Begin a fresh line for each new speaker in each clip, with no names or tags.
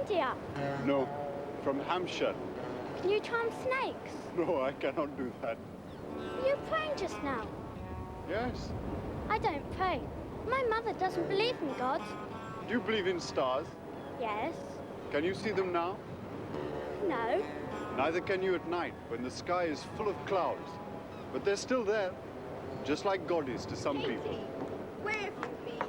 India?
No, from Hampshire.
Can you charm snakes?
No, I cannot do that.
Were you praying just now?
Yes.
I don't pray. My mother doesn't believe in God.
Do you believe in stars?
Yes.
Can you see them now?
No.
Neither can you at night when the sky is full of clouds. But they're still there, just like God is to some people.
Where have you been?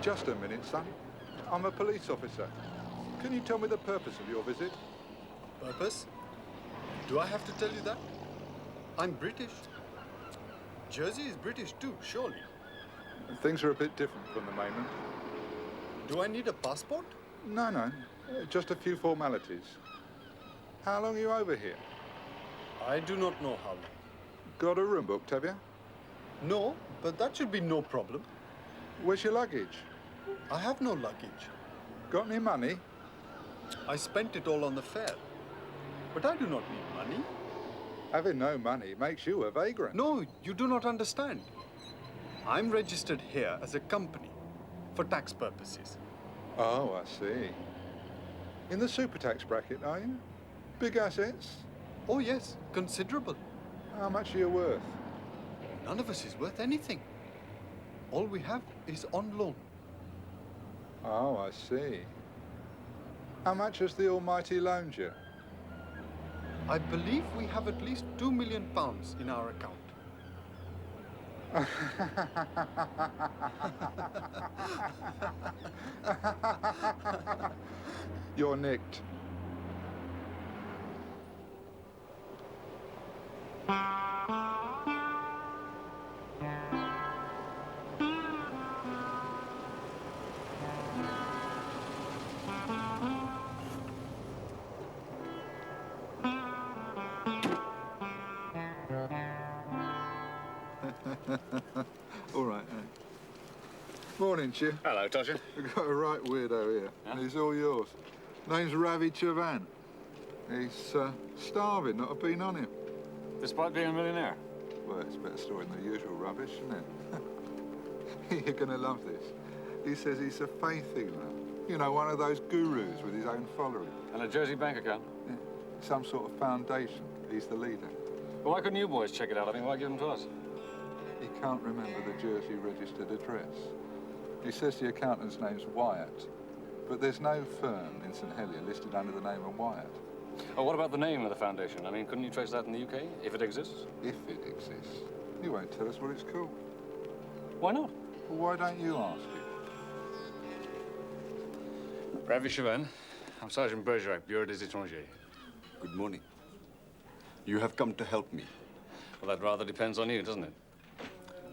Just a minute, son. I'm a police officer. Can you tell me the purpose of your visit?
Purpose? Do I have to tell you that? I'm British. Jersey is British too, surely.
Things are a bit different from the mainland.
Do I need a passport?
No. Just a few formalities. How long are you over here?
I do not know how long.
Got a room booked, have you?
No, but that should be no problem.
Where's your luggage?
I have no luggage.
Got any money?
I spent it all on the fare. But I do not need money.
Having no money makes you a vagrant.
No, you do not understand. I'm registered here as a company for tax purposes.
Oh, I see. In the super tax bracket, are you? Big assets?
Oh, yes, considerable.
How much are you worth?
None of us is worth anything. All we have is on loan.
Oh, I see. How much has the Almighty loaned you?
I believe we have at least £2 million in our account.
You're nicked. All right. Morning, Chip.
Hello, Tosher.
We've got a right weirdo here.
Yeah?
And he's all yours. Name's Ravi Chavan. He's starving, not a bean on him.
Despite being a millionaire?
Well, it's a better story than the usual rubbish, isn't it? You're going to love this. He says he's a faith healer. You know, one of those gurus with his own following.
And a Jersey bank account?
Yeah. Some sort of foundation. He's the leader.
Well, why couldn't you boys check it out? I mean, why give them to us?
He can't remember the Jersey registered address. He says the accountant's name's Wyatt, but there's no firm in St Helier listed under the name of Wyatt.
Oh, what about the name of the foundation? I mean, couldn't you trace that in the UK, if it exists?
If it exists. He won't tell us what it's called.
Why not?
Well, why don't you ask him?
Ravi Chavan. I'm Sergeant Bergerac, Bureau des Étrangers.
Good morning. You have come to help me.
Well, that rather depends on you, doesn't it?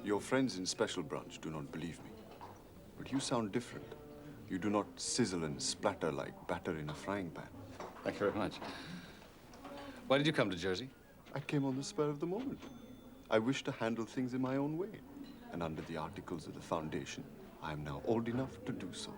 Your friends in Special Branch do not believe me. But you sound different. You do not sizzle and splatter like batter in a frying pan.
Thank you very much. Why did you come to Jersey?
I came on the spur of the moment. I wish to handle things in my own way. And under the articles of the Foundation, I am now old enough to do so.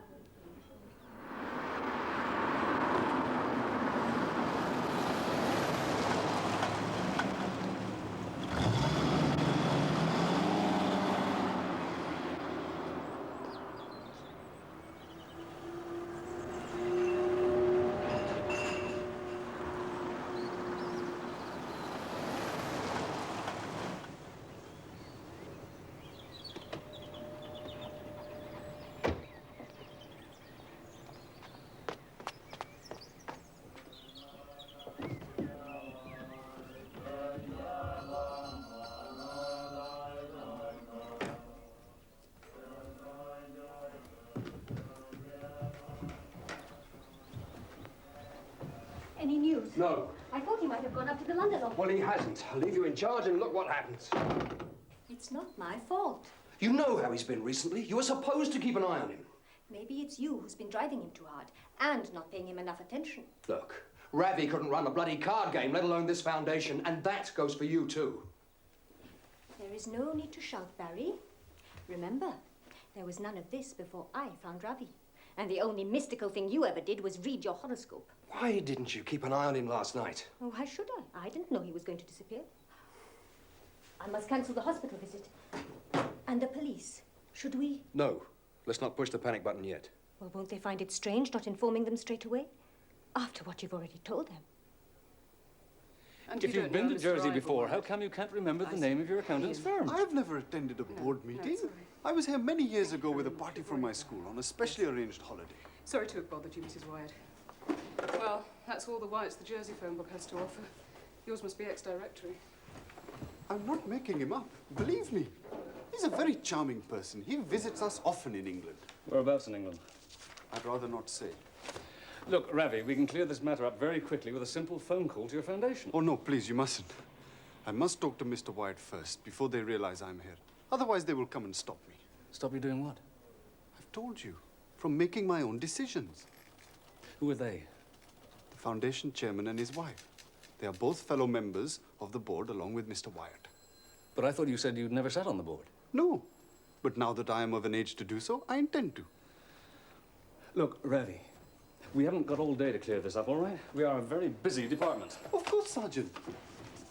No.
I thought he might have gone up to the London office.
Well, he hasn't. I'll leave you in charge and look what happens.
It's not my fault.
You know how he's been recently. You were supposed to keep an eye on him.
Maybe it's you who's been driving him too hard and not paying him enough attention.
Look, Ravi couldn't run a bloody card game, let alone this foundation, and that goes for you, too.
There is no need to shout, Barry. Remember, there was none of this before I found Ravi. And the only mystical thing you ever did was read your horoscope.
Why didn't you keep an eye on him last night?
Oh, why should I? I didn't know he was going to disappear. I must cancel the hospital visit. And the police. Should we?
No. Let's not push the panic button yet.
Well, won't they find it strange not informing them straight away? After what you've already told them.
And if you've been to Jersey before, how come you can't remember the name of your accountant's firm?
I've never attended a board meeting. I was here many years ago with a party from my school on a specially arranged holiday.
Sorry to have bothered you, Mrs. Wyatt. Well, that's all the Wyatts the Jersey phone book has to offer. Yours must be ex-directory.
I'm not making him up. Believe me. He's a very charming person. He visits us often in England.
Whereabouts in England?
I'd rather not say.
Look, Ravi, we can clear this matter up very quickly with a simple phone call to your foundation.
Oh, no, please, you mustn't. I must talk to Mr. Wyatt first before they realize I'm here. Otherwise, they will come and stop me.
Stop you doing what?
I've told you. From making my own decisions.
Who are they?
The foundation chairman and his wife. They are both fellow members of the board along with Mr. Wyatt.
But I thought you said you'd never sat on the board.
No. But now that I am of an age to do so, I intend to.
Look, Ravi, we haven't got all day to clear this up, all right? We are a very busy department.
Of course, Sergeant.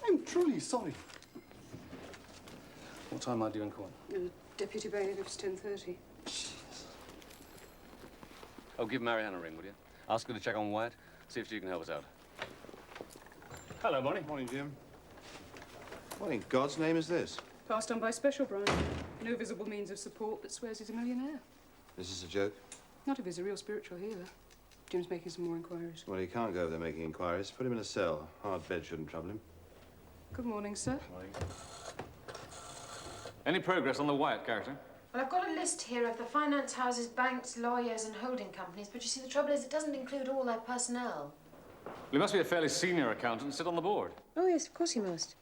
I'm truly sorry.
What time are you in court?
Deputy bailiff's 10:30.
Oh, give Marianne a ring, would you? Ask her to check on Wyatt, see if she can help us out. Hello, Bonnie.
Morning, Jim. What in God's name is this?
Passed on by special branch. No visible means of support, but swears he's a millionaire.
This is a joke?
Not if he's a real spiritual healer. Jim's making some more inquiries.
Well, he can't go over there making inquiries. Put him in a cell. Hard bed shouldn't trouble him.
Good morning, sir.
Morning. Any progress on the Wyatt character?
Well, I've got a list here of the finance houses, banks, lawyers and holding companies, but you see, the trouble is it doesn't include all their personnel.
Well, he must be a fairly senior accountant and sit on the board.
Oh, yes, of course he must.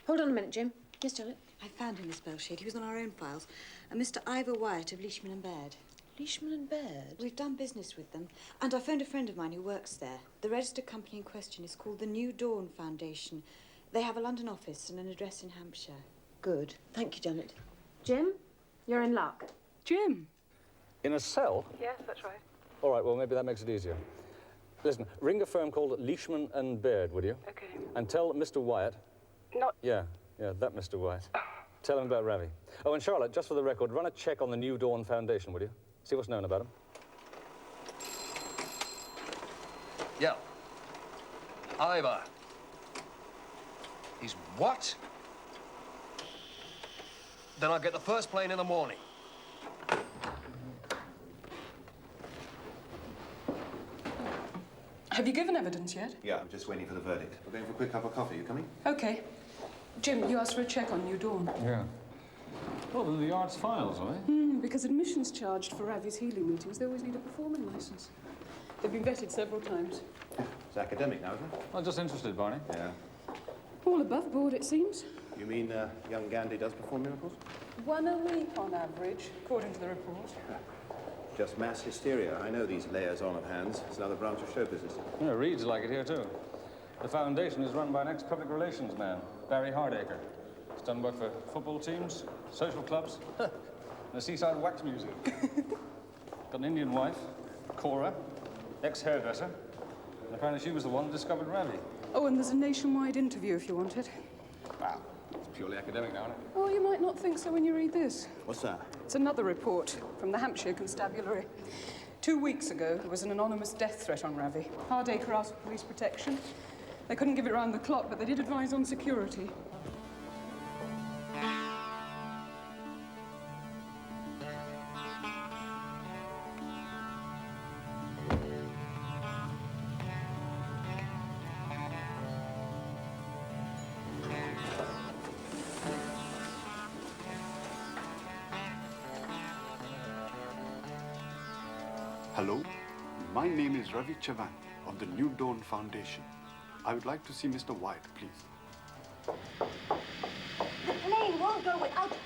Hold on a minute, Jim. Yes, Charlotte?
I found him, Miss Belshade. He was on our own files. And Mr. Ivor Wyatt of Leishman & Baird.
Leishman & Baird?
We've done business with them. And I phoned a friend of mine who works there. The registered company in question is called the New Dawn Foundation. They have a London office and an address in Hampshire.
Good. Thank you, Janet. Jim, you're in luck.
Jim?
In a cell?
Yes, that's right.
All right, well, maybe that makes it easier. Listen, ring a firm called Leishman & Baird, would you?
Okay.
And tell Mr. Wyatt...
Not...
Yeah, that Mr. Wyatt. Tell him about Ravi. Oh, and Charlotte, just for the record, run a check on the New Dawn Foundation, would you? See what's known about him.
Yeah. Ivor. He's what? Then I'll get the first plane in the morning.
Have you given evidence yet?
Yeah, I'm just waiting for the verdict. We're going for a quick cup of coffee. You coming?
Okay. Jim, you asked for a check on New Dawn.
Yeah. Well, they're the Yard's files, are they?
Because admissions charged for Ravi's healing meetings, they always need a performing licence. They've been vetted several times.
It's academic now, isn't it?
I'm just interested, Barney.
Yeah.
All above board, it seems.
You mean young Gandhi does perform miracles?
One a week on average, according to the report.
Just mass hysteria. I know these layers-on of hands. It's another branch of show business.
Yeah, Reed's like it here, too. The foundation is run by an ex-public relations man, Barry Hardacre. He's done work for football teams, social clubs, and a seaside wax museum. Got an Indian wife, Cora, ex-hairdresser, and apparently she was the one that discovered Ravi.
Oh, and there's a nationwide interview if you want it.
Wow, it's purely academic now, isn't it?
Oh, you might not think so when you read this.
What's that?
It's another report from the Hampshire Constabulary. 2 weeks ago, there was an anonymous death threat on Ravi. Hardacre asked for police protection. They couldn't give it round the clock, but they did advise on security.
Hello, my name is Ravi Chavan. of the New Dawn Foundation. I would like to see Mr. Wyatt, please.
The plane won't go without us.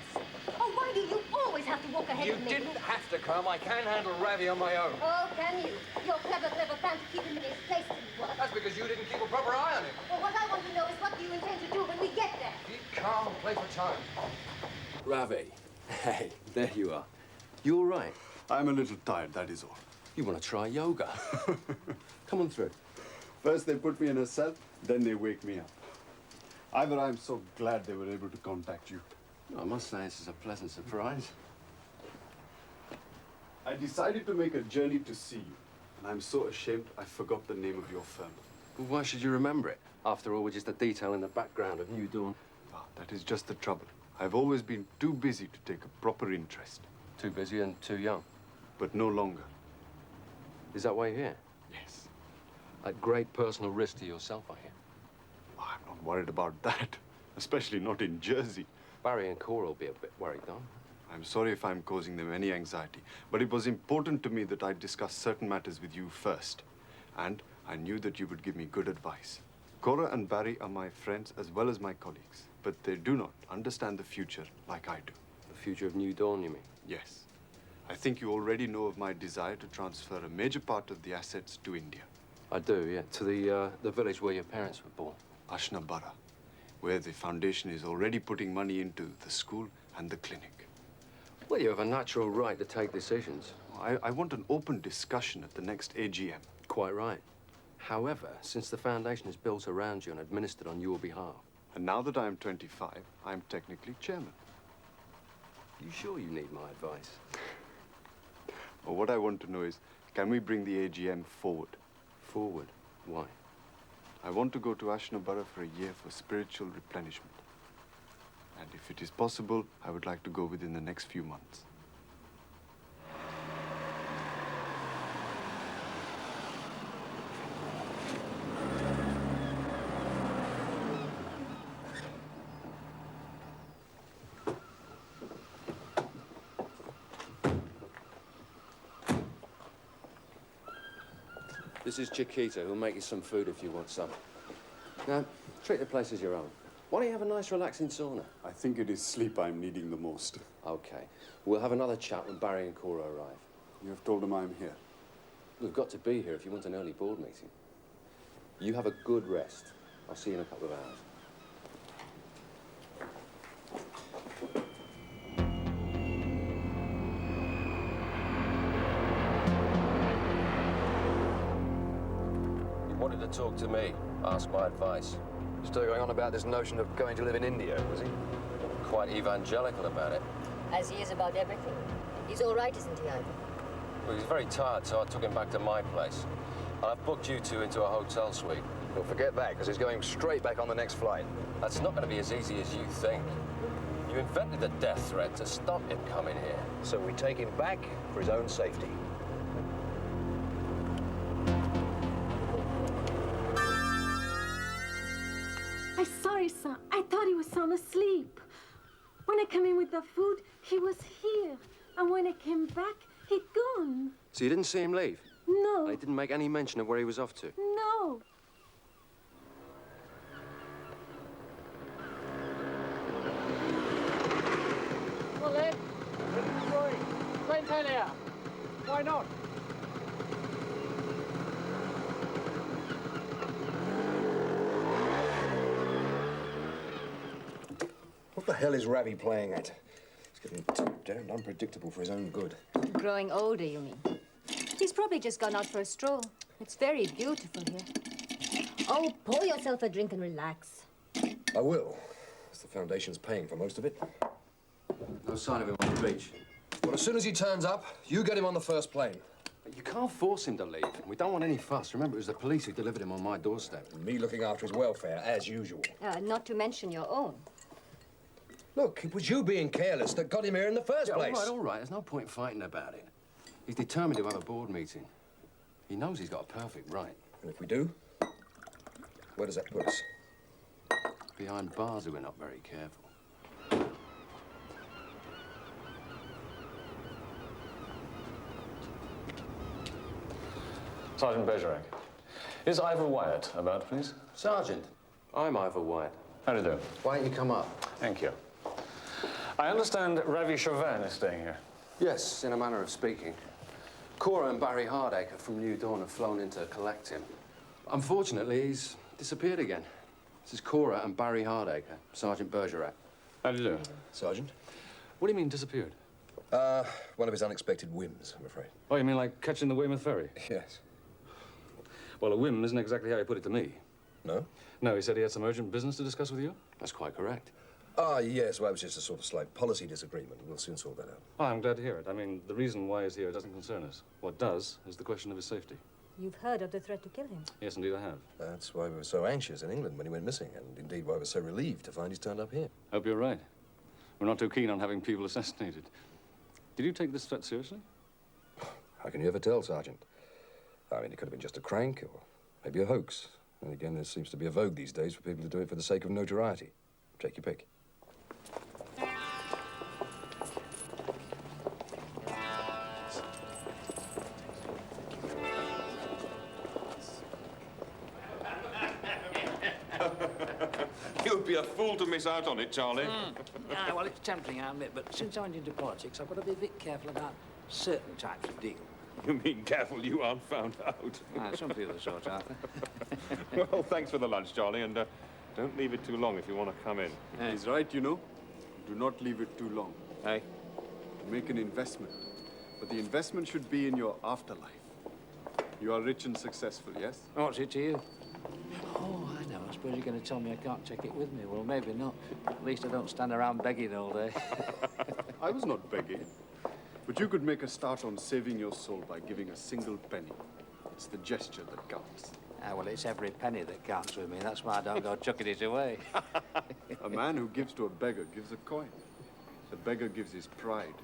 Oh, why do you always have to walk ahead
You
of me?
didn't have to come. I can handle Ravi on my own.
Oh, can you? Your clever plan to keep him in his place didn't work.
That's because you didn't keep a proper eye on him.
Well, what I want to know is what do you intend to do when we get there?
Keep calm, play for time.
Ravi. Hey, there you are. You all right?
I'm a little tired, that is all.
You want to try yoga? Come on through.
First they put me in a cell, then they wake me up. Ivor, I'm so glad they were able to contact you.
I must say this is a pleasant surprise.
I decided to make a journey to see you, and I'm so ashamed I forgot the name of your firm.
Well, why should you remember it? After all, we're just a detail in the background of New Dawn.
Ah, that is just the trouble. I've always been too busy to take a proper interest.
Too busy and too young.
But no longer.
Is that why you're here?
Yes.
At great personal risk to yourself, I hear.
Oh, I'm not worried about that, especially not in Jersey.
Barry and Cora will be a bit worried, though.
I'm sorry if I'm causing them any anxiety, but it was important to me that I discuss certain matters with you first. And I knew that you would give me good advice. Cora and Barry are my friends as well as my colleagues, but they do not understand the future like I do.
The future of New Dawn, you mean?
Yes. I think you already know of my desire to transfer a major part of the assets to India.
I do, yeah. To the village where your parents were born.
Ashnabara, where the foundation is already putting money into the school and the clinic.
Well, you have a natural right to take decisions.
I want an open discussion at the next AGM.
Quite right. However, since the foundation is built around you and administered on your behalf.
And now that I am 25, I am technically chairman.
You sure you need my advice?
Well, what I want to know is, can we bring the AGM forward?
Forward? Why?
I want to go to Ashnabara for a year for spiritual replenishment. And if it is possible, I would like to go within the next few months.
This is Chiquita, who'll make you some food if you want some. Now, treat the place as your own. Why don't you have a nice, relaxing sauna?
I think it is sleep I'm needing the most.
Okay. We'll have another chat when Barry and Cora arrive.
You have told them I'm here.
We've got to be here if you want an early board meeting. You have a good rest. I'll see you in a couple of hours.
Wanted to talk to me, ask my advice. Still going on about this notion of going to live in India, was he? Quite evangelical about it.
As he is about everything. He's all right, isn't he, Ivor?
Well, he's very tired, so I took him back to my place. And I've booked you two into a hotel suite. Well, forget that, because he's going straight back on the next flight. That's not going to be as easy as you think. You invented the death threat to stop him coming here.
So we take him back for his own safety.
I'm sorry, sir. I thought he was sound asleep. When I came in with the food, he was here. And when I came back, he'd gone.
So you didn't see him leave?
No.
They didn't make any mention of where he was off to?
No.
Well, then, train failure. Why not?
What the hell is Ravi playing at? It's getting too damned unpredictable for his own good.
Growing older, you mean? He's probably just gone out for a stroll. It's very beautiful here. Oh, pour yourself a drink and relax.
I will, as the foundation's paying for most of it.
No sign of him on the beach.
Well, as soon as he turns up, you get him on the first plane.
But you can't force him to leave. We don't want any fuss. Remember, it was the police who delivered him on my doorstep.
And me looking after his welfare, as usual.
Not to mention your own.
Look, it was you being careless that got him here in the first place.
All right. There's no point fighting about it. He's determined to have a board meeting. He knows he's got a perfect right.
And if we do, where does that put us?
Behind bars if we're not very careful.
Sergeant Bergerac, Is Ivor Wyatt about, please?
Sergeant, I'm Ivor Wyatt.
How do you do?
Why don't you come up?
Thank you. I understand Ravi Chauvin is staying here.
Yes, in a manner of speaking. Cora and Barry Hardacre from New Dawn have flown in to collect him. Unfortunately, he's disappeared again. This is Cora and Barry Hardacre, Sergeant Bergerac.
How do you do?
Sergeant?
What do you mean, disappeared?
One of his unexpected whims, I'm afraid.
Oh, you mean like catching the Weymouth ferry?
Yes.
Well, a whim isn't exactly how he put it to me.
No?
No, he said he had some urgent business to discuss with you?
That's quite correct.
Yes, well, it was just a sort of slight policy disagreement. We'll soon sort that out.
Oh, I'm glad to hear it. I mean, the reason why he's here doesn't concern us. What does is the question of his safety.
You've heard of the threat to kill him?
Yes, indeed, I have.
That's why we were so anxious in England when he went missing, and indeed why we're so relieved to find he's turned up here.
Hope you're right. We're not too keen on having people assassinated. Did you take this threat seriously?
How can you ever tell, Sergeant? I mean, it could have been just a crank, or maybe a hoax. And again, there seems to be a vogue these days for people to do it for the sake of notoriety. Take your pick.
You'd be a fool to miss out on it, Charlie.
Yeah, well, it's tempting, I admit, but since I went into politics, I've got to be a bit careful about certain types of deal.
You mean careful you aren't found out.
Some people are sort, Arthur.
Well, thanks for the lunch, Charlie, and don't leave it too long if you want to come in.
He's right, you know. Do not leave it too long.
Hey?
Make an investment. But the investment should be in your afterlife. You are rich and successful, yes?
What's it to you? Oh, I know. I suppose you're going to tell me I can't take it with me. Well, maybe not. At least I don't stand around begging all day.
I was not begging. But you could make a start on saving your soul by giving a single penny. It's the gesture that counts.
Ah, well, it's every penny that counts with me. That's why I don't go chucking it away.
A man who gives to a beggar gives a coin. The beggar gives his pride,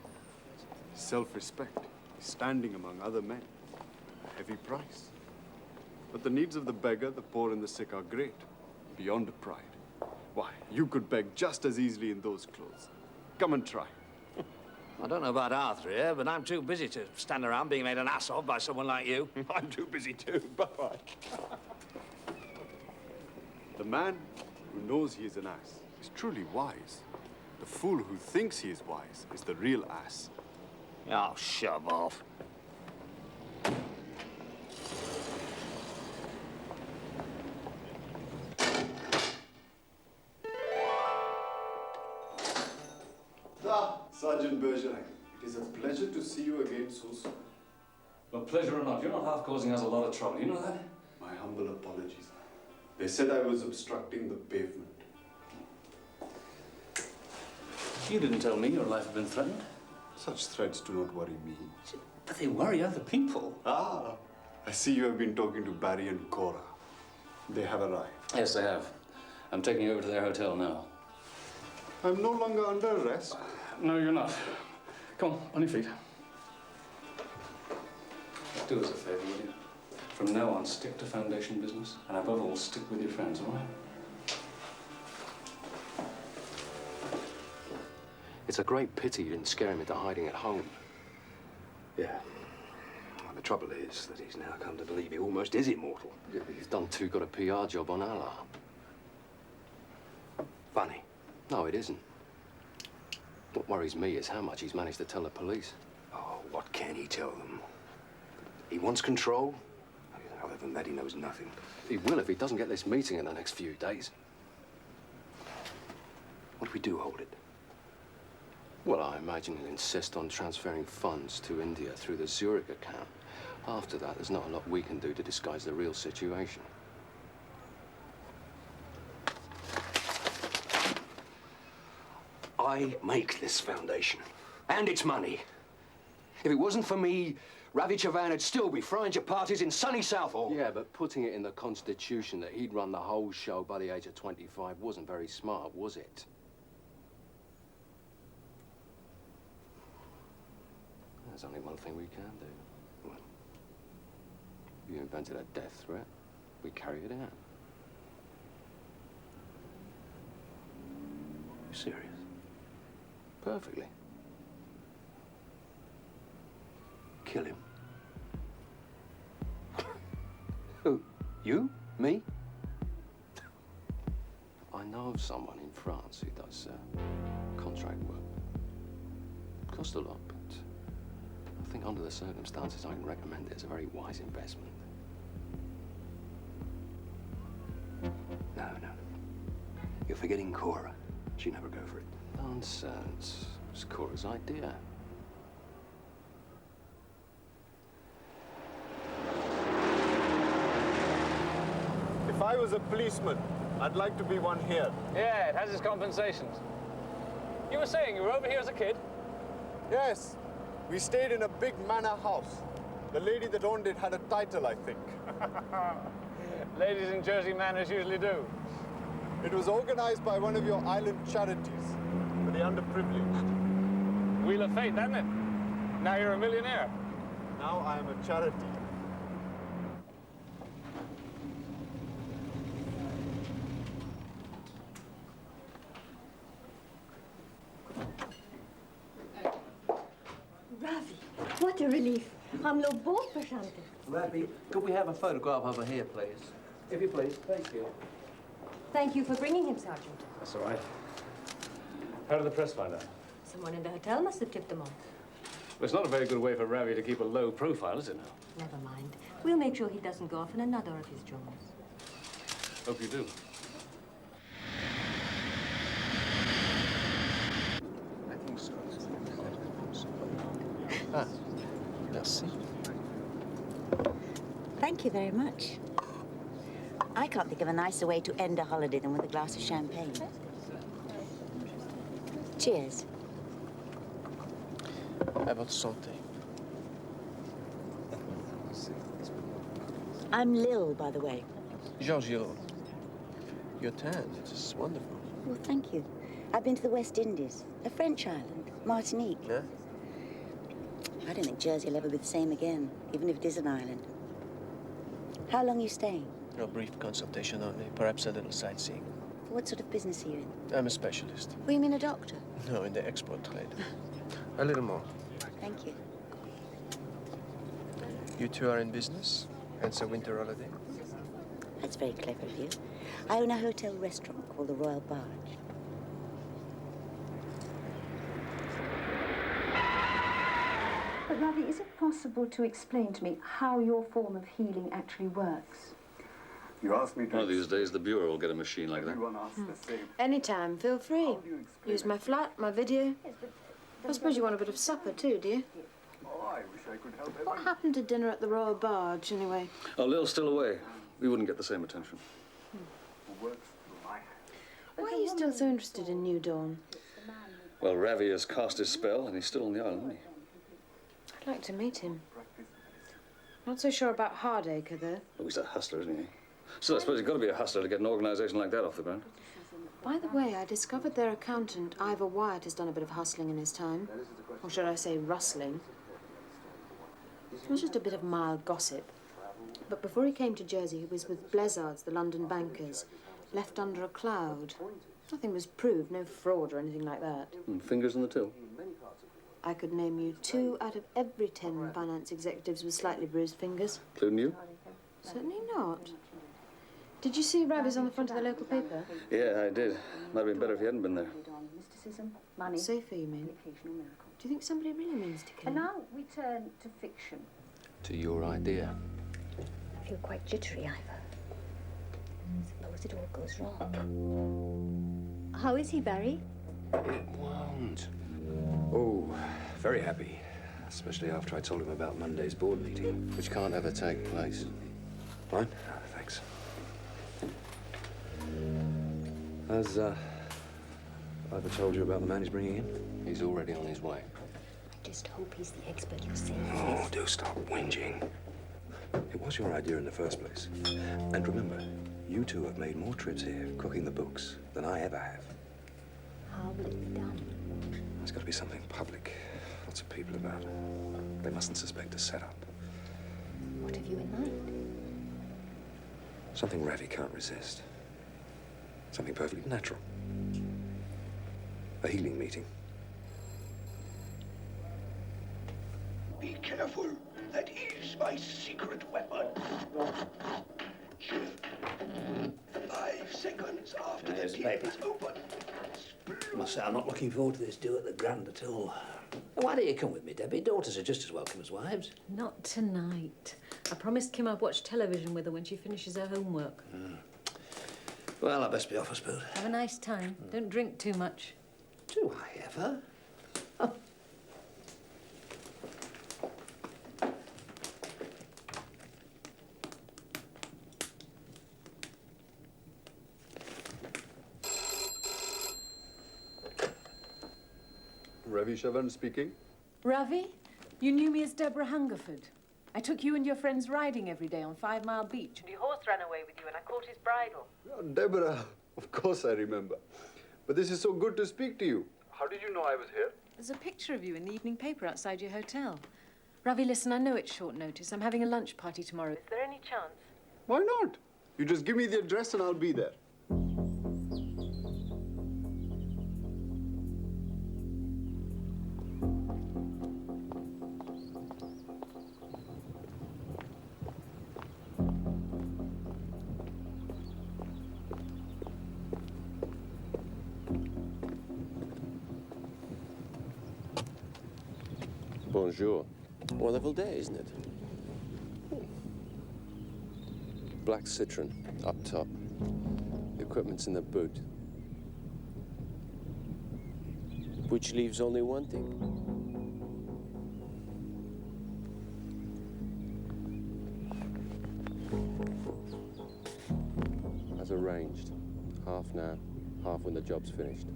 his self-respect, his standing among other men. A heavy price. But the needs of the beggar, the poor and the sick are great, beyond pride. Why, you could beg just as easily in those clothes. Come and try.
I don't know about Arthur here, but I'm too busy to stand around being made an ass of by someone like you.
I'm too busy too. Bye-bye.
The man who knows he is an ass is truly wise. The fool who thinks he is wise is the real ass.
Oh, shove off.
Sergeant Bergerac, it is a pleasure to see you again so soon.
Well, pleasure or not, you're not half causing us a lot of trouble. You know that?
My humble apologies. They said I was obstructing the pavement.
You didn't tell me your life had been threatened.
Such threats do not worry me.
But they worry other people.
Ah, I see you have been talking to Barry and Cora. They have arrived.
Yes, they have. I'm taking you over to their hotel now.
I'm no longer under arrest.
No, you're not. Come on your feet. Do us a favor, will you? From now on, stick to foundation business, and above all, stick with your friends, all right?
It's a great pity you didn't scare him into hiding at home.
Yeah. Well, the trouble is that he's now come to believe he almost is immortal.
Yeah, but he's done too good a PR job on Allah.
Funny.
No, it isn't. What worries me is how much he's managed to tell the police.
Oh, what can he tell them? He wants control. Other than that, he knows nothing.
He will if he doesn't get this meeting in the next few days.
What if we do hold it?
Well, I imagine he'll insist on transferring funds to India through the Zurich account. After that, there's not a lot we can do to disguise the real situation.
I make this foundation. And it's money. If it wasn't for me, Ravi Chauvin would still be throwing your parties in sunny Southall.
Yeah, but putting it in the Constitution that he'd run the whole show by the age of 25 wasn't very smart, was it? There's only one thing we can do. What? You invented a death threat. We carry it out.
You serious?
Perfectly.
Kill him. Who?
You? Me? I know of someone in France who does contract work. Cost a lot, but I think under the circumstances, I can recommend it as a very wise investment.
No. You're forgetting Cora. She'd never go for it.
Nonsense. It was Cora's idea.
If I was a policeman, I'd like to be one here.
Yeah, it has its compensations. You were saying you were over here as a kid?
Yes. We stayed in a big manor house. The lady that owned it had a title, I think.
Ladies in Jersey manners usually do.
It was organized by one of your island charities for the underprivileged.
Wheel of fate, hasn't it? Now you're a millionaire.
Now I am a charity.
Ravi, what a relief. हम लोग बहुत परेशान थे.
Ravi, could we have a photograph over here, please? If you please. Thank you.
Thank you for bringing him, Sergeant.
That's all right. How did the press find out?
Someone in the hotel must have tipped them off.
Well, it's not a very good way for Ravi to keep a low profile, is it now?
Never mind. We'll make sure he doesn't go off in another of his jobs.
Hope you do.
I think so. Ah, merci.
Thank you very much. I can't think of a nicer way to end a holiday than with a glass of champagne. Cheers.
À votre santé.
I'm Lil, by the way.
Giorgio, you're tanned. It's wonderful.
Well, thank you. I've been to the West Indies, a French island, Martinique.
Yeah?
I don't think Jersey will ever be the same again, even if it is an island. How long are you staying?
A brief consultation only, perhaps a little sightseeing.
What sort of business are you in?
I'm a specialist.
Well, you mean a doctor?
No, in the export trade. A little more.
Thank you.
You two are in business? Hence a winter holiday?
That's very clever of you. I own a hotel restaurant called the Royal Barge.
But Ravi, is it possible to explain to me how your form of healing actually works?
You asked me to...
One of these days, the Bureau will get a machine like that.
Everyone asks the same.
Anytime, feel free. Use my flat, my video. I suppose you want a bit of supper too, do you?
Oh, I wish I could help
What happened to dinner at the Royal Barge, anyway?
Oh, Lil's still away. We wouldn't get the same attention.
Why are you still so interested in New Dawn?
Well, Ravi has cast his spell, and he's still on the island, isn't he?
I'd like to meet him. Not so sure about Hardacre, though.
Oh, he's a hustler, isn't he? Still, I suppose you've got to be a hustler to get an organisation like that off the ground.
By the way, I discovered their accountant, Ivor Wyatt, has done a bit of hustling in his time. Or should I say rustling. It was just a bit of mild gossip. But before he came to Jersey, he was with Blizzards, the London bankers, left under a cloud. Nothing was proved, no fraud or anything like that.
Fingers in the till.
I could name you 2 out of every 10 finance executives with slightly bruised fingers.
Including you?
Certainly not. Did you see Ravi's on the front of the local paper?
Yeah, I did. Might have been better if you hadn't been there.
Mysticism, money,
Safer, you mean?
occasional miracle.
Do you think somebody really means to kill
And
him?
now we turn to fiction.
To your idea.
I feel quite jittery, Ivor. Suppose it all goes wrong. How is he, Barry?
It won't.
Oh, very happy. Especially after I told him about Monday's board meeting.
Which can't ever take place.
Fine? Oh, thanks. Has, Ivor told you about the man he's bringing in?
He's already on his way.
I just hope he's the expert you say he
Oh,
is.
do stop whinging. It was your idea in the first place. And remember, you two have made more trips here, cooking the books, than I ever have.
How will it be done?
There's got to be something public. Lots of people about. They mustn't suspect a setup.
What have you in mind?
Something Ravi can't resist. Something perfectly natural. A healing meeting.
Be careful. That is my secret weapon.
5 seconds after
Here's
the
the
gate
paper.
is open.
I must say, I'm not looking forward to this do at the Grand at all. Why don't you come with me, Debbie? Daughters are just as welcome as wives.
Not tonight. I promised Kim I'd watch television with her when she finishes her homework.
Well, I best be off, I suppose.
Have a nice time. Don't drink too much.
Do I ever?
Ravi Shavan speaking.
Ravi, you knew me as Deborah Hungerford. I took you and your friends riding every day on 5 Mile Beach. Your horse ran away with you and I caught his bridle.
Oh, Deborah, of course I remember. But this is so good to speak to you. How did you know I was here?
There's a picture of you in the evening paper outside your hotel. Ravi, listen, I know it's short notice. I'm having a lunch party tomorrow. Is there any chance?
Why not? You just give me the address and I'll be there.
Bonjour.
Wonderful day, isn't it?
Black Citroen up top. The equipment's in the boot.
Which leaves only one thing.
As arranged. Half now, half when the job's finished.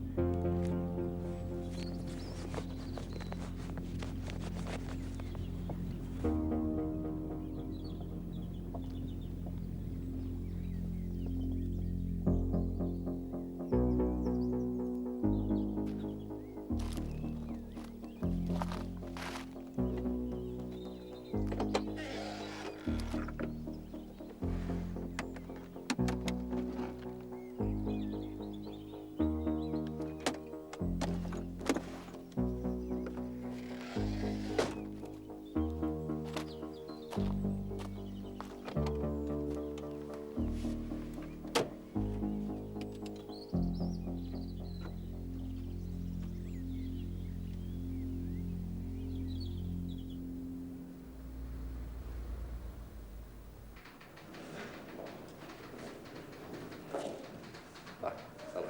Hello.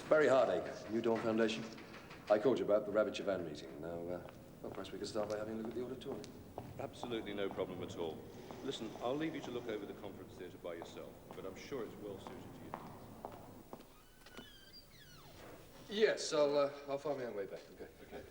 Barry Hardacre, New Dawn Foundation. I called you about the Bergerac-Series meeting. Now, well, perhaps we could start by having a look at the auditorium.
Absolutely no problem at all. Listen, I'll leave you to look over the conference theatre by yourself, but I'm sure it's well suited to you.
Yes, I'll find my own way back. Okay.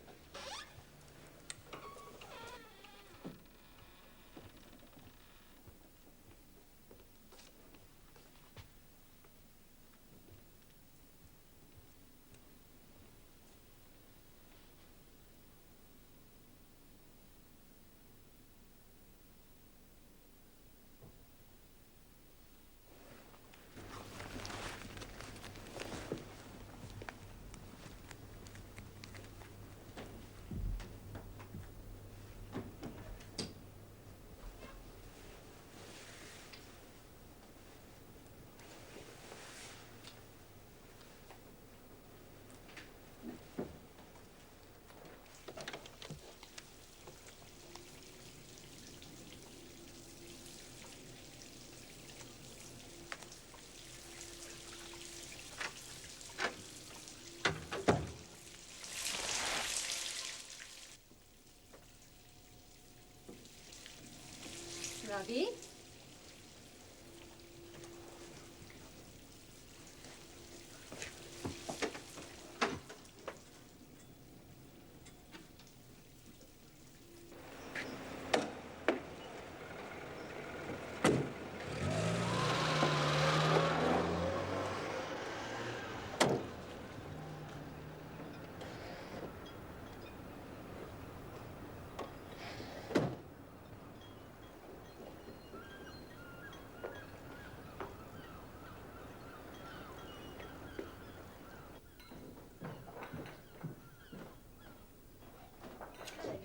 Ravi?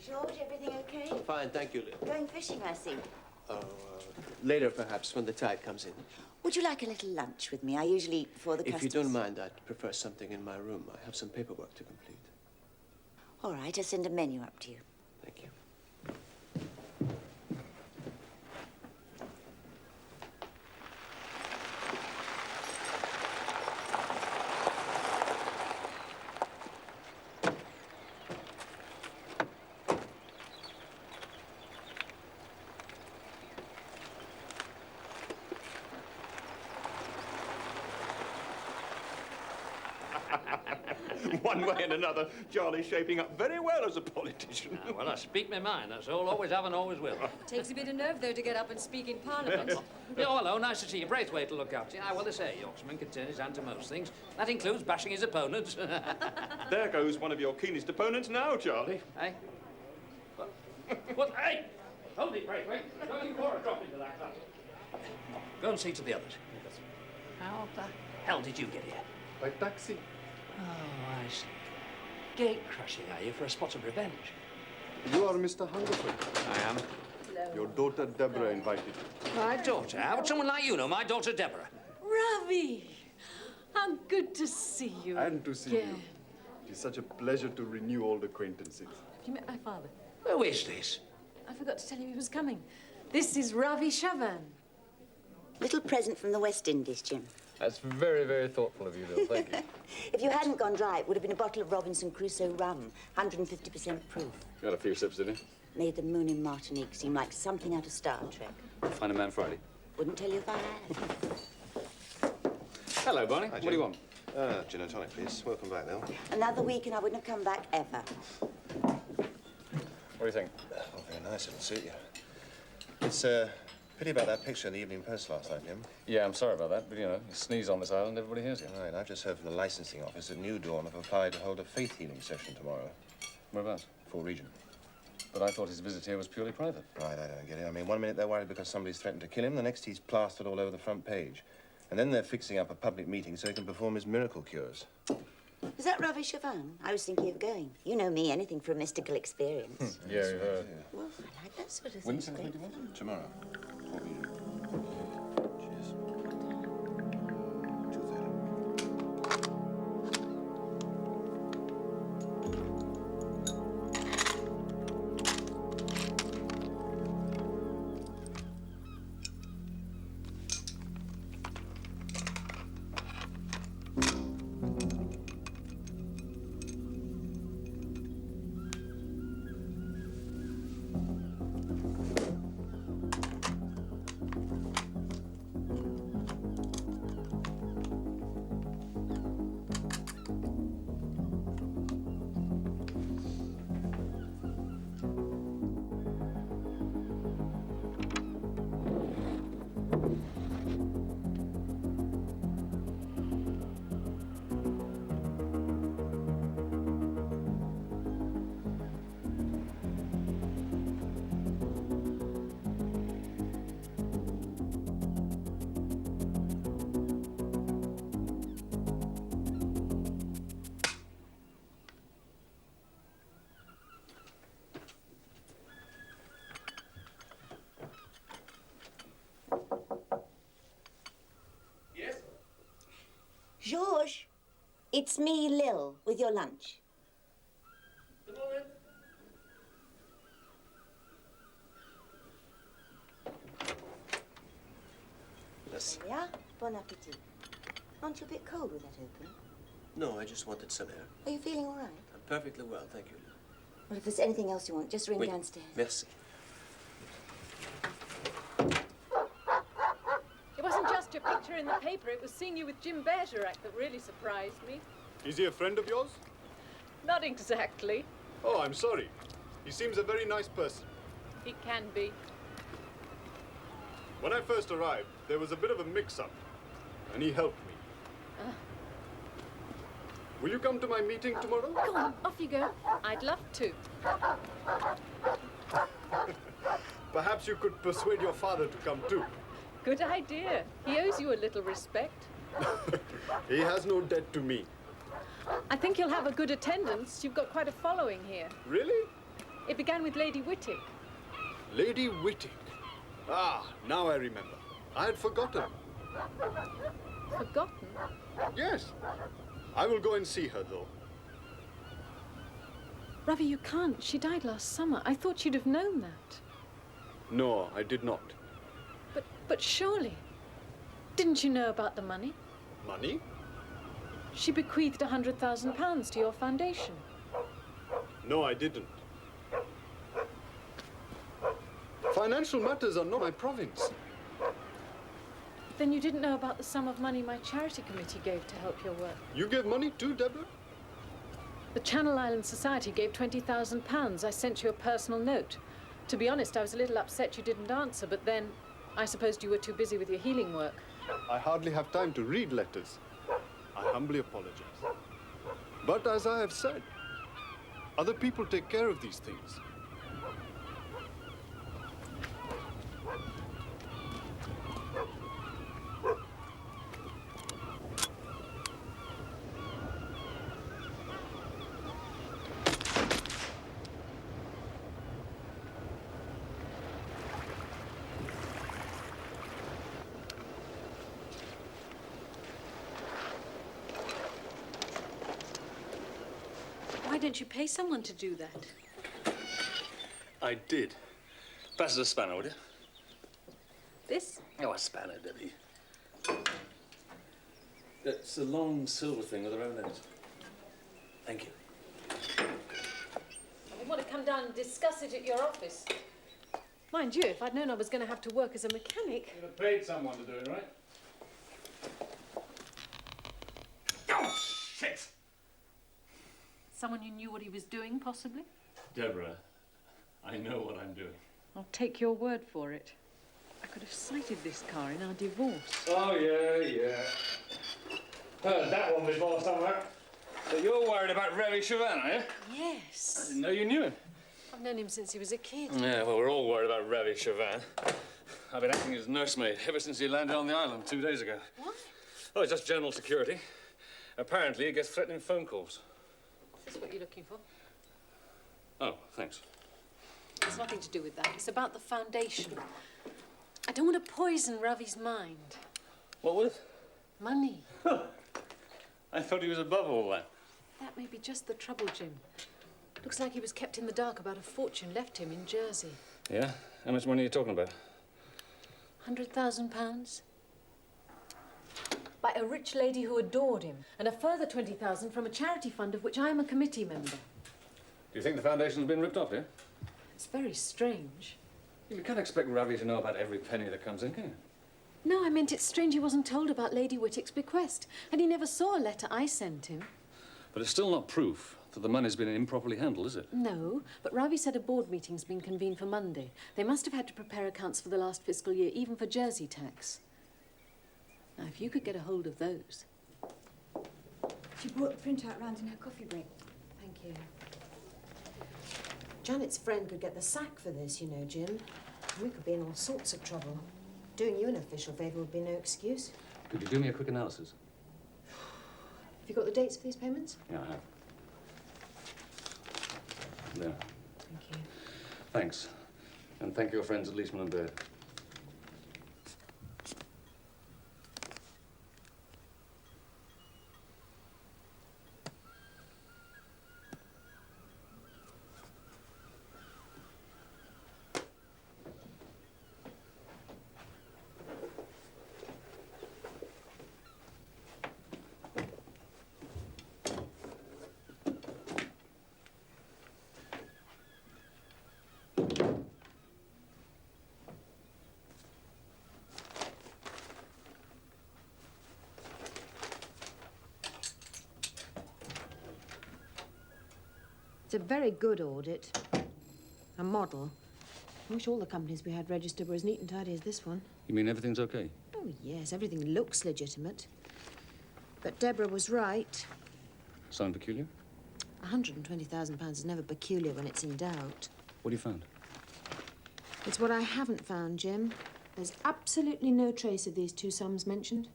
George, everything okay?
Fine, thank you, Lil.
Going fishing, I see.
Oh, Later, perhaps, when the tide comes in.
Would you like a little lunch with me? I usually eat before the
If you
customers.
don't mind, I'd prefer something in my room. I have some paperwork to complete.
All right, I'll send a menu up to you.
Thank you.
One way and another, Charlie's shaping up very well as a politician.
Well, I speak my mind, that's all. Always have and always will.
Takes a bit of nerve, though, to get up and speak in Parliament.
Oh, hello, nice to see you. Braithwaite to look after you. Well, they say a Yorkshireman can turn his hand to most things. That includes bashing his opponents.
There goes one of your keenest opponents now, Charlie.
Hey? What? Hey! Hold it, Braithwaite. Don't you pour a drop into that glass. Go and see to the others. How the hell did you get here?
By taxi.
Oh, I see. Gate crashing, are you, for a spot of revenge?
You are Mr. Hungerford.
I am.
Hello.
Your daughter Deborah invited you.
My daughter? How would someone like you know my daughter Deborah?
Ravi! How good to see you.
And to see you. It is such a pleasure to renew old acquaintances.
Have you met my father?
Who is this?
I forgot to tell you he was coming. This is Ravi Chavan.
Little present from the West Indies, Jim.
That's very, very thoughtful of you, Bill. Thank you.
If you hadn't gone dry, it would have been a bottle of Robinson Crusoe rum, 150% proof.
Got a few sips, did he?
Made the moon in Martinique seem like something out of Star Trek.
Find a man Friday.
Wouldn't tell you if I had.
Hello, Barney.
Hi,
What do you want?
Gin and tonic, please. Welcome back, Bill.
Another week and I wouldn't have come back ever.
What do you think?
Oh, very nice. It'll suit you. It's, pity about that picture in the Evening Post last night, Jim.
Yeah, I'm sorry about that, but, you know, you sneeze on this island, everybody hears you.
Right, I've just heard from the licensing office that New Dawn have applied to hold a faith healing session tomorrow.
Whereabouts?
Full region.
But I thought his visit here was purely private.
Right, I don't get it. I mean, one minute they're worried because somebody's threatened to kill him, the next he's plastered all over the front page. And then they're fixing up a public meeting so he can perform his miracle cures.
Is that Ravi Chavan? I was thinking of going. You know me, anything for a mystical experience.
Yeah, you've heard.
Well, I like that sort of thing.
When's the 21? Tomorrow. Full region. Cheers. 2:30.
George, it's me, Lil, with your lunch.
Good morning.
Yes.
There we are. Bon appetit. Aren't you a bit cold with that open?
No, I just wanted some air.
Are you feeling all right?
I'm perfectly well, thank you.
Well, if there's anything else you want, just ring
Oui.
downstairs.
Merci.
It wasn't just your picture in the paper, it was seeing you with Jim Bergerac that really surprised me.
Is he a friend of yours?
Not exactly.
Oh, I'm sorry. He seems a very nice person.
He can be.
When I first arrived, there was a bit of a mix-up, and he helped me. Will you come to my meeting tomorrow?
Go on, off you go. I'd love to.
Perhaps you could persuade your father to come too.
Good idea. He owes you a little respect.
He has no debt to me.
I think you'll have a good attendance. You've got quite a following here.
Really?
It began with Lady Whittick.
Lady Whittick? Ah, now I remember. I had forgotten.
Forgotten?
Yes. I will go and see her, though.
Ravi, you can't. She died last summer. I thought you'd have known that.
No, I did not.
But surely. Didn't you know about the money?
Money?
She bequeathed £100,000 to your foundation.
No, I didn't. Financial matters are not my province.
Then you didn't know about the sum of money my charity committee gave to help your work?
You gave money too, Deborah?
The Channel Islands Society gave £20,000. I sent you a personal note. To be honest, I was a little upset you didn't answer, but then I supposed you were too busy with your healing work.
I hardly have time to read letters. I humbly apologize. But as I have said, other people take care of these things.
Why don't you pay someone to do that?
I did. Pass us a spanner, would you?
This?
Oh, a spanner, Debbie. It's a long silver thing with a round end. Thank you.
You want to come down and discuss it at your office? Mind you, if I'd known I was going to have to work as a mechanic...
You'd have paid someone to do it, right? Oh, shit!
Someone who knew what he was doing, possibly?
Deborah, I know what I'm doing.
I'll take your word for it. I could have cited this car in our divorce.
Oh, yeah. Heard that one before somewhere. So you're worried about Ravi-Chauvin, are you?
Yes.
I didn't know you knew him.
I've known him since he was a kid.
Yeah, well, we're all worried about Ravi-Chauvin. I've been acting as nursemaid ever since he landed on the island 2 days ago.
What?
Oh, it's just general security. Apparently, he gets threatening phone calls.
Is this what you're looking for?
Oh, thanks.
It's nothing to do with that. It's about the foundation. I don't want to poison Ravi's mind.
What with?
Money.
I thought he was above all that.
That may be just the trouble, Jim. Looks like he was kept in the dark about a fortune left him in Jersey.
Yeah? How much money are you talking about?
£100,000. By a rich lady who adored him, and a further 20,000 from a charity fund of which I am a committee member.
Do you think the foundation's been ripped off here?
It's very strange.
You can't expect Ravi to know about every penny that comes in, can you?
No, I meant it's strange he wasn't told about Lady Whittick's bequest, and he never saw a letter I sent him.
But it's still not proof that the money's been improperly handled, is it?
No, but Ravi said a board meeting's been convened for Monday. They must have had to prepare accounts for the last fiscal year, even for Jersey tax. Now, if you could get a hold of those.
She brought the printout round in her coffee break.
Thank you. Janet's friend could get the sack for this, you know, Jim. We could be in all sorts of trouble. Doing you an official favour would be no excuse.
Could you do me a quick analysis?
Have you got the dates for these payments?
Yeah, I have. There.
Thank you.
Thanks. And thank your friends at Leishman and Baird.
It's a very good audit. A model. I wish all the companies we had registered were as neat and tidy as this one.
You mean everything's okay?
Oh, yes, everything looks legitimate. But Deborah was right.
Something peculiar?
£120,000 is never peculiar when it's in doubt.
What have you found?
It's what I haven't found, Jim. There's absolutely no trace of these two sums mentioned.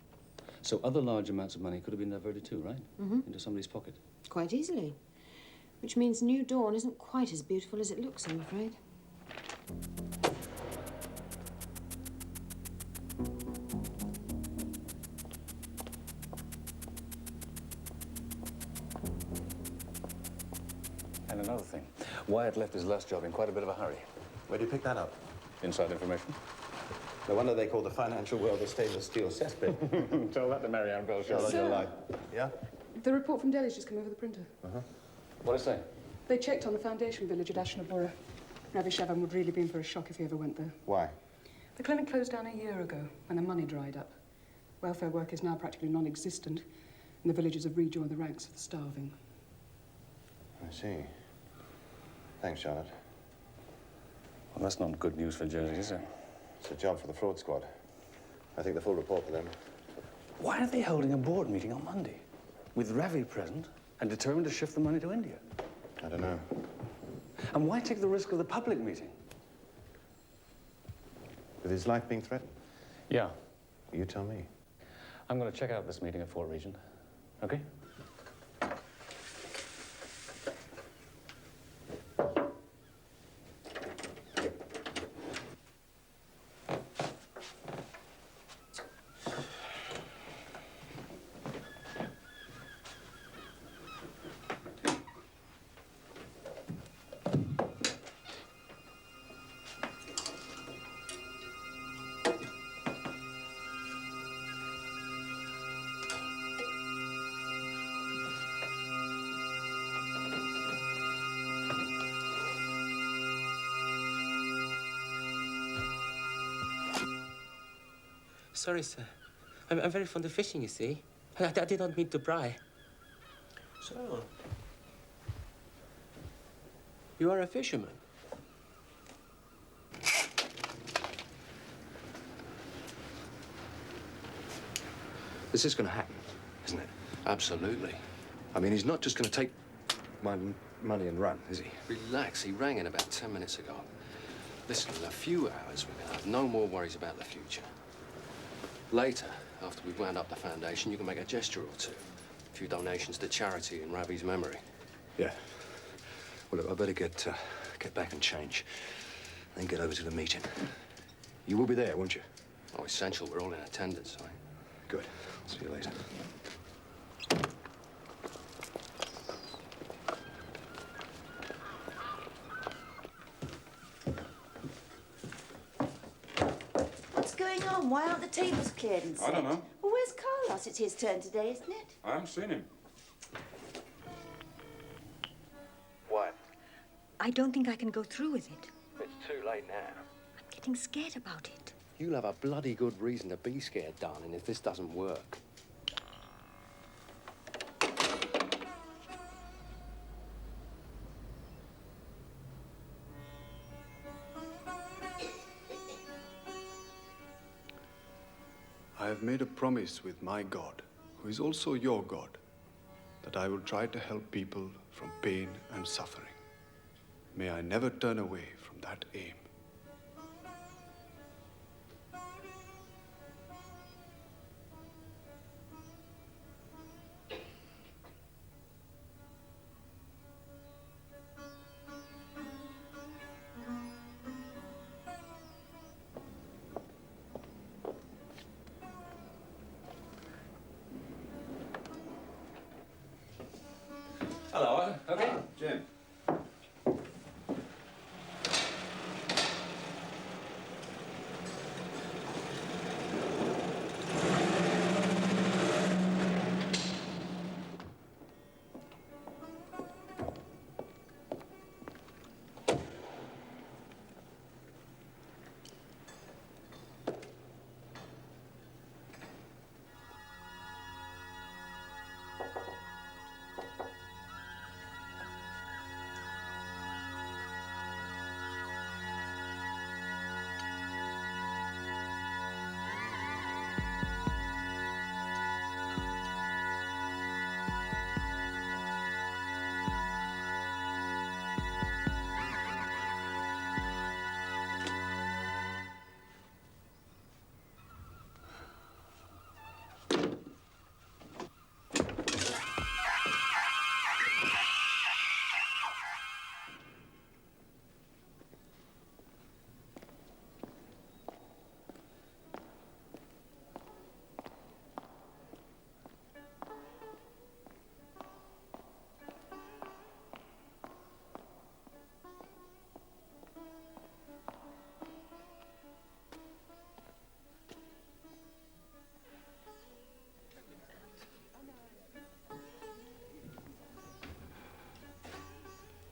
So other large amounts of money could have been diverted too, right?
Mm-hmm.
Into somebody's pocket.
Quite easily. Which means New Dawn isn't quite as beautiful as it looks, I'm afraid.
And another thing, Wyatt left his last job in quite a bit of a hurry.
Where do you pick that up?
Inside information.
No wonder they call the financial world a stainless steel cesspit.
Tell that to Marianne Belshire.
On your life. Yeah?
The report from Denis just came over the printer.
What did it say?
They checked on the foundation village at Ashnaborough. Ravi Shavan would really be in for a shock if he ever went there.
Why?
The clinic closed down a year ago when the money dried up. Welfare work is now practically non-existent, and the villagers have rejoined the ranks of the starving.
I see. Thanks, Charlotte.
Well, that's not good news for Jersey, is it?
It's a job for the fraud squad. I think the full report for them.
Why are they holding a board meeting on Monday? With Ravi present and determined to shift the money to India?
I don't know.
And why take the risk of the public meeting?
With his life being threatened?
Yeah.
You tell me.
I'm going to check out this meeting at Fort Regent. Okay?
Sorry, sir. I'm very fond of fishing, you see. I did not mean to pry. So, you are a fisherman?
This is going to happen, isn't it? Absolutely. I mean, he's not just going to take my money and run, is he? Relax. He rang in about 10 minutes ago. Listen, in a few hours, we're going to have no more worries about the future. Later, after we've wound up the foundation, you can make a gesture or two. A few donations to charity in Ravi's memory. Yeah. Well, look, I better get back and change. Then get over to the meeting. You will be there, won't you? Oh, essential. We're all in attendance, right? Good. See you later.
What's going on? Why aren't the tables cleared and set?
I don't know.
Well, where's Carlos? It's his turn today, isn't it?
I haven't seen him.
What? I don't think I can go through with it.
It's too late now.
I'm getting scared about it.
You'll have a bloody good reason to be scared, darling, if this doesn't work.
I have made a promise with my God, who is also your God, that I will try to help people from pain and suffering. May I never turn away from that aim.
Hello, okay?
Jim.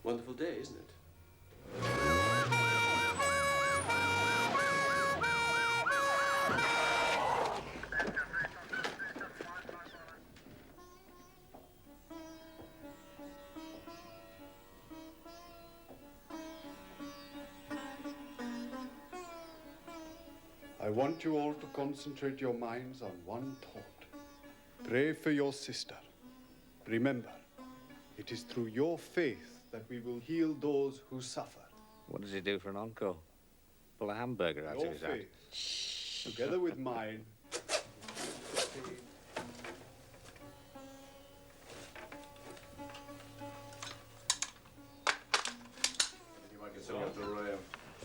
Wonderful day, isn't it?
I want you all to concentrate your minds on one thought. Pray for your sister. Remember, it is through your faith that we will heal those who suffer.
What does he do for an encore? Pull a hamburger out
Your
of his hand.
faith, together with mine,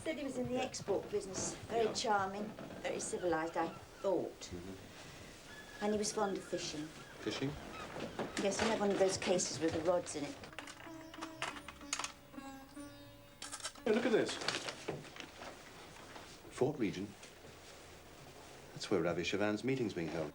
Said he was in the export business. Very charming, very civilized, I thought. And he was fond of fishing.
Fishing?
Yes, he had one of those cases with the rods in it.
Hey, look at this. Fort Regent. That's where Ravi Chavan's meeting's being held.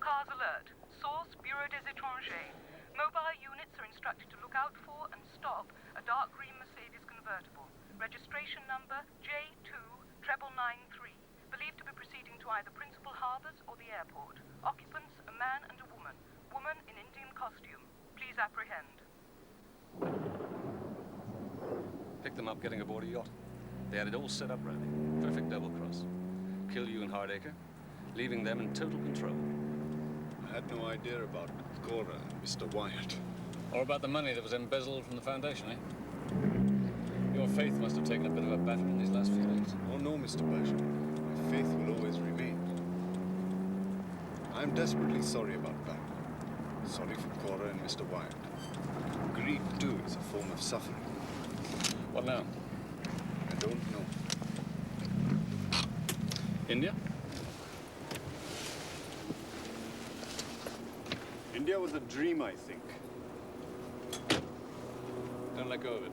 Cars alert. Source, Bureau des Étrangers. Mobile units are instructed to look out for and stop a dark green Mercedes convertible. Registration number J29993. Believed to be proceeding to either Principal Harbours or the airport. Occupants, a man and a woman. Woman in Indian costume. Please apprehend.
Picked them up getting aboard a yacht. They had it all set up, Ravi. Perfect double cross. Kill you and Hardacre, leaving them in total control.
I had no idea about Cora and Mr. Wyatt.
Or about the money that was embezzled from the foundation, eh? Your faith must have taken a bit of a batter in these last few days.
Oh, no, Mr. Bergerac. My faith will always remain. I'm desperately sorry about Barry. Sorry for Cora and Mr. Wyatt. Greed, too, is a form of suffering.
What now?
I don't know.
India?
India was a dream, I think.
Don't let go of it.